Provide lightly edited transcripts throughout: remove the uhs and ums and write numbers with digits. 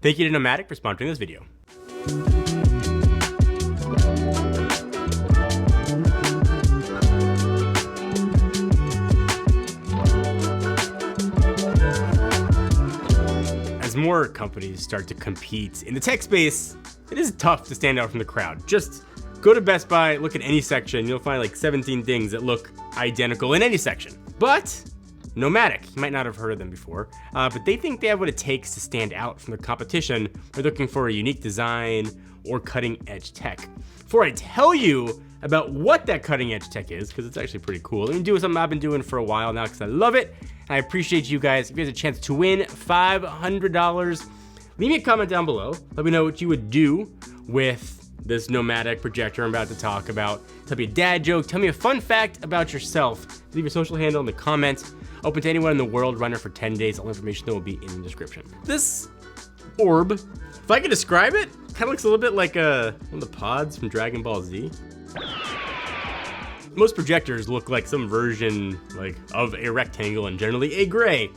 Thank you to NOMVDIC for sponsoring this video. As more companies start to compete in the tech space, it is tough to stand out from the crowd. Just go to Best Buy, look at any section, you'll find like 17 things that look identical in any section. But NOMVDIC, you might not have heard of them before, but they think they have what it takes to stand out from the competition. They're looking for a unique design or cutting edge tech. Before I tell you about what that cutting edge tech is, because it's actually pretty cool, let me do something I've been doing for a while now because I love it. And I appreciate you guys. If you guys have a chance to win $500, leave me a comment down below. Let me know what you would do with this NOMVDIC projector I'm about to talk about. Tell me a dad joke, tell me a fun fact about yourself. Leave your social handle in the comments. Open to anyone in the world, runner for 10 days. All information will be in the description. This orb, if I could describe it, kind of looks a little bit like one of the pods from Dragon Ball Z. Most projectors look like some version of a rectangle, and generally a gray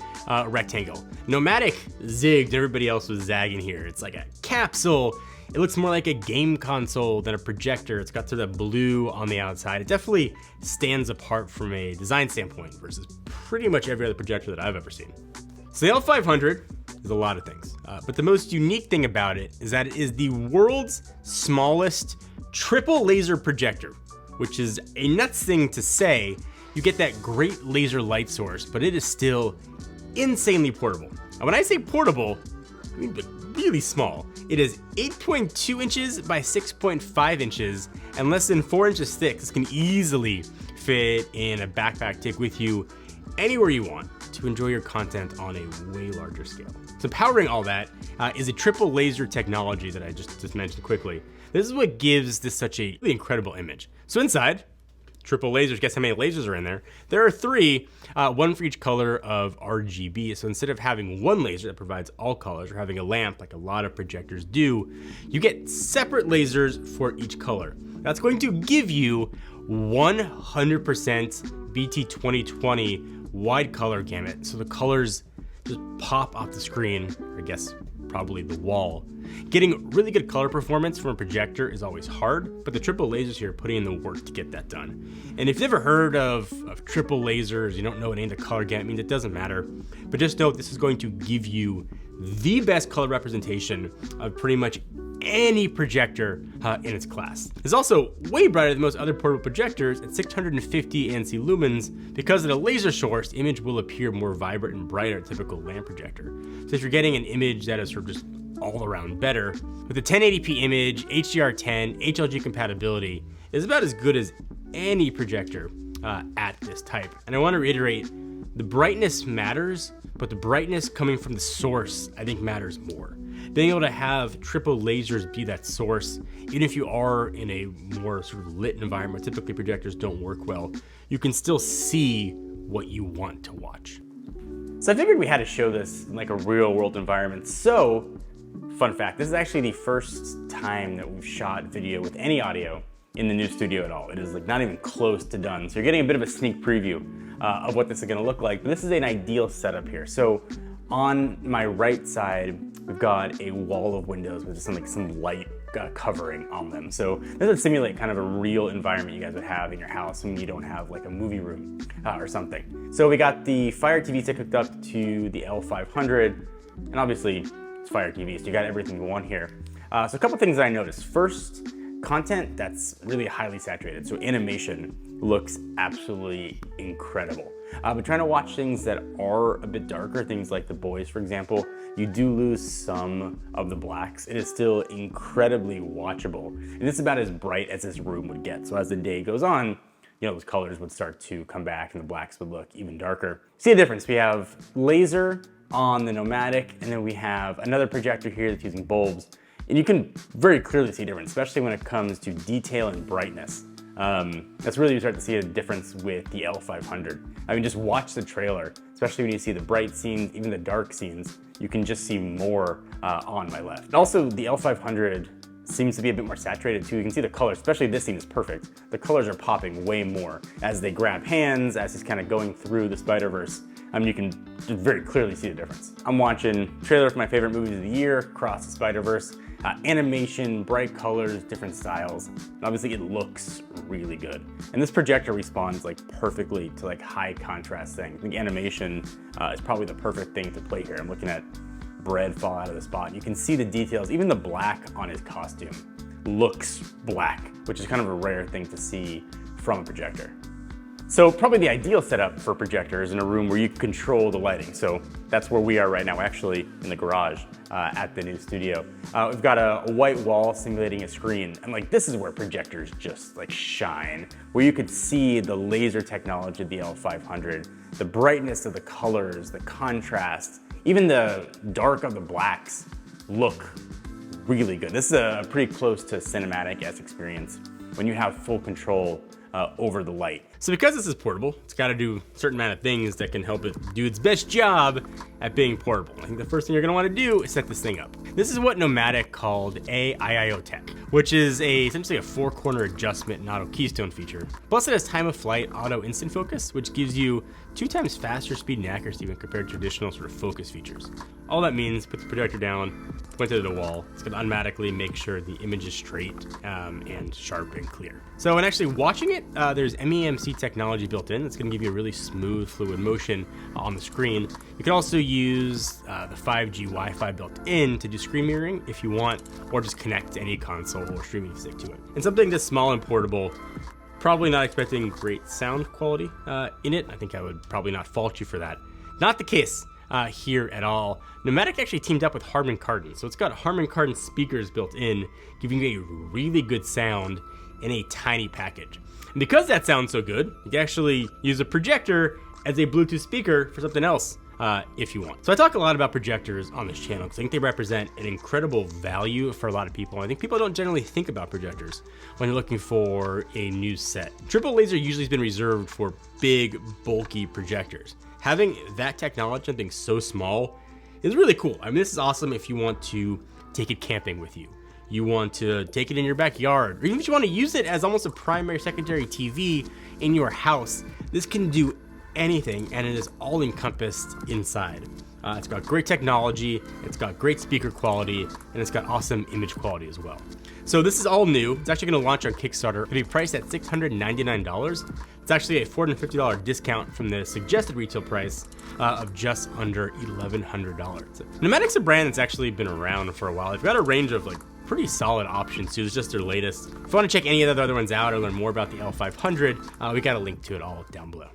rectangle. NOMVDIC zigged, everybody else was zagging here. It's like a capsule. It looks more like a game console than a projector. It's got sort of blue on the outside. It definitely stands apart from a design standpoint versus pretty much every other projector that I've ever seen. So the L500 is a lot of things, but the most unique thing about it is that it is the world's smallest triple laser projector, which is a nuts thing to say. You get that great laser light source, but it is still insanely portable. And when I say portable, I mean really small. It is 8.2 inches by 6.5 inches and less than 4 inches thick. This can easily fit in a backpack, take with you anywhere you want to enjoy your content on a way larger scale. So powering all that is a triple laser technology that I just mentioned quickly. This is what gives this such a really incredible image. So inside, triple lasers, guess how many lasers are in there? There are 3, one for each color of RGB. So instead of having one laser that provides all colors or having a lamp like a lot of projectors do, you get separate lasers for each color. That's going to give you 100% BT 2020 wide color gamut. So the colors just pop off the screen, or I guess probably the wall. Getting really good color performance from a projector is always hard, but the triple lasers here are putting in the work to get that done. And if you've never heard of triple lasers, you don't know what any of the color gamut means, it doesn't matter. But just know this is going to give you the best color representation of pretty much any projector in its class. It's also way brighter than most other portable projectors at 650 ANC lumens. Because of the laser source, the image will appear more vibrant and brighter than a typical lamp projector. So if you're getting an image that is sort of just all around better, with a 1080p image, HDR10, HLG compatibility, is about as good as any projector at this type. And I want to reiterate, the brightness matters, but the brightness coming from the source I think matters more. Being able to have triple lasers be that source, even if you are in a more sort of lit environment, typically projectors don't work well, you can still see what you want to watch. So I figured we had to show this in like a real world environment. So, fun fact, this is actually the first time that we've shot video with any audio in the new studio at all. It is like not even close to done. So you're getting a bit of a sneak preview of what this is gonna look like, but this is an ideal setup here. So on my right side, we've got a wall of windows with some light covering on them. So this would simulate kind of a real environment you guys would have in your house when you don't have like a movie room or something. So we got the Fire TV stick hooked up to the L500, and obviously it's Fire TV, so you got everything you want here. So a couple things that I noticed. First, content that's really highly saturated. So animation looks absolutely incredible. But trying to watch things that are a bit darker, things like The Boys, for example, you do lose some of the blacks. It is still incredibly watchable. And it's about as bright as this room would get. So as the day goes on, you know, those colors would start to come back and the blacks would look even darker. See the difference? We have laser on the NOMVDIC, and then we have another projector here that's using bulbs. And you can very clearly see a difference, especially when it comes to detail and brightness. That's really, you start to see a difference with the L500. I mean, just watch the trailer, especially when you see the bright scenes, even the dark scenes, you can just see more on my left. And also, the L500 seems to be a bit more saturated too. You can see the colors, especially this scene is perfect. The colors are popping way more as they grab hands, as he's kind of going through the Spider-Verse. You can just very clearly see the difference. I'm watching trailer for my favorite movies of the year, Across the Spider-Verse. Animation, bright colors, different styles. And obviously it looks really good. And this projector responds like perfectly to like high contrast things. I think animation is probably the perfect thing to play here. I'm looking at bread fall out of the spot. You can see the details, even the black on his costume looks black, which is kind of a rare thing to see from a projector. So probably the ideal setup for a projector is in a room where you can control the lighting. So that's where we are right now, actually in the garage at the new studio. We've got a white wall simulating a screen, and like this is where projectors just like shine, where you could see the laser technology of the L500, the brightness of the colors, the contrast, even the dark of the blacks look really good. This is a pretty close to cinematic-esque experience when you have full control over the light. So because this is portable, it's got to do a certain amount of things that can help it do its best job at being portable. I think the first thing you're going to want to do is set this thing up. This is what NOMVDIC called a IIO tech, which is essentially a 4-corner adjustment and auto keystone feature. Plus it has time of flight auto instant focus, which gives you 2 times faster speed and accuracy when compared to traditional sort of focus features. All that means, put the projector down, point it at a wall. It's going to automatically make sure the image is straight and sharp and clear. So when actually watching it, there's MEMC technology built in that's going to give you a really smooth, fluid motion on the screen. You can also use the 5G Wi-Fi built in to do screen mirroring if you want, or just connect to any console or streaming stick to it. And something this small and portable, probably not expecting great sound quality in it. I think I would probably not fault you for that. Not the case here at all. NOMVDIC actually teamed up with Harman Kardon. So it's got Harman Kardon speakers built in, giving you a really good sound in a tiny package. And because that sounds so good, you can actually use a projector as a Bluetooth speaker for something else if you want. So I talk a lot about projectors on this channel because I think they represent an incredible value for a lot of people. I think people don't generally think about projectors when you're looking for a new set. Triple laser usually has been reserved for big, bulky projectors. Having that technology, something so small, is really cool. I mean, this is awesome if you want to take it camping with you. You want to take it in your backyard, or even if you want to use it as almost a primary, secondary TV in your house. This can do anything, and it is all encompassed inside. It's got great technology, it's got great speaker quality, and it's got awesome image quality as well. So this is all new. It's actually going to launch on Kickstarter. It'll be priced at $699. It's actually a $450 discount from the suggested retail price of just under $1,100. NOMVDIC's a brand that's actually been around for a while. They've got a range of like pretty solid options too. It's just their latest. If you want to check any of the other ones out or learn more about the L500, we got a link to it all down below.